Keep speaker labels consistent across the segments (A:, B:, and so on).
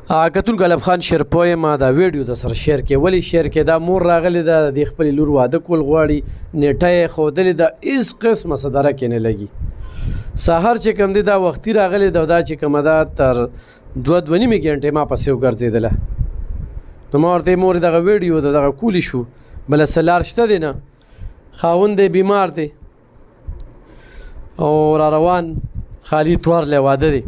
A: کتونکو علب خان شیرپوی ما دا ویډیو د سره شیر کې ولی شیر کې دا مور راغلی ده د خپلې لور واده کول غواړي نیټه یې ښودلې ده هېڅ قسمه صدره کې نه لګي سهار چې کوم دی دا وختي راغلی ده او دا چې کومه ده تر 2.5 ګنټې ما پسې وګرځېدله نو ما ورته مور دغه ویډیو د دغه کولی شو بله څه لار شته دی نه خاوند دی بیمار دی او را روان خالي توارلی واده دی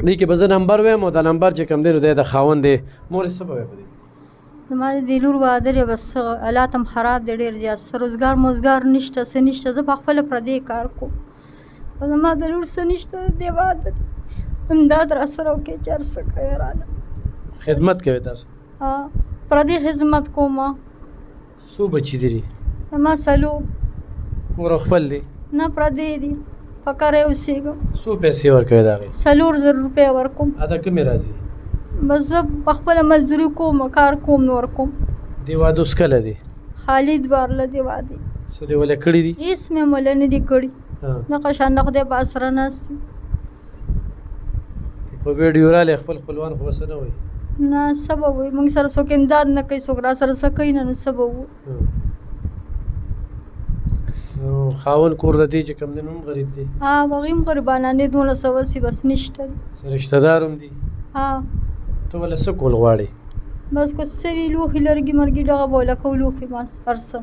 A: دې کې به زه نمبر ویم او دا نمبر چې کوم دی نو دی د خاوند دی مورې څه به وایې په دې
B: زما د لور واده دی بس حالات هم خراب دی ډېر زیات څه روزګار موزګار نشته څه نشته زه په خپله پردی کار کوم او زما د لور څه نشته دی واده دی امداد را سره وکړې چې هر څه کوې راله
A: خدمت کوئ تاسو
B: پردی خدمت کوم
A: څو بچي دي
B: زما څلور
A: کور خپل دی
B: نه پردی دي په کار یې اوسېږم
A: څو پیسې ورکوئ د هغې
B: 4,000 روپۍ ورکوم
A: ادا کومې راځي
B: بس زه په خپله مزدوري کوم کار کوم نو ورکوم
A: دې واده اوس کله دی
B: خالي دوارله دی واده
A: څه دې ولې کړي دي
B: هېڅ مې موله نه دي کړي دغه شان د خدای په اسره ناست یم
A: په ویډیو رالی خپل خپلوان خو به څه نه وایي
B: نه څه به وایي موږ سره څوک امداد نه کوي څوک را سره څه کوي نه نو څه به ووایو
A: خاوند کور د دې چې کوم دی نو هم غریب دی
B: هغوی هم غریبانانې دونه څه وسي بس نشته دی
A: رشته دار هم دي ته ولې څه کول غواړې
B: بس که څه وي لوښي لرګي مرګي دغه به ولکو لوښي ماس هر څه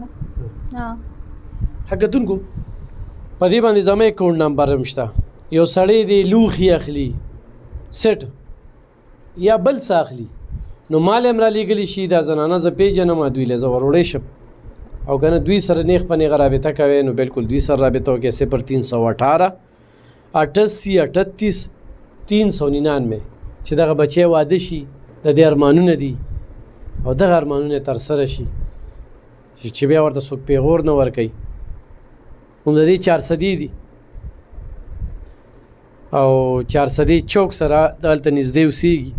B: نه
A: کتونکو په دې باندې زما اکاونټ نمبر هم شته یو سړی دی لوښي اخلي سیټ یا بل څه اخلي نو مال هم رالیږلی شي دا زنانه زه پېژنم دوی له زه وروړی شم او که نه دوی سره نیغ په نیغه رابطه کوئ نو بلکل دوی سره رابطه وکړئ 0318 88 38 399 چې دغه بچی واده شي د دې ارمانونه دي او دغه ارمانونه یې ترسره شي چې بیا ورته څوک پیغور نه ورکوي هم د دې 400 دي او 400 چوک سره دلته نږدې اوسېږي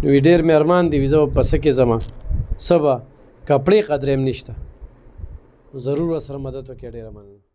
A: نو ډېر مې ارمان دی زه په څه کې ځمه څه به کپړې قدرې هم نشته ضرور ورسره مدد وکړئ ډېره مننه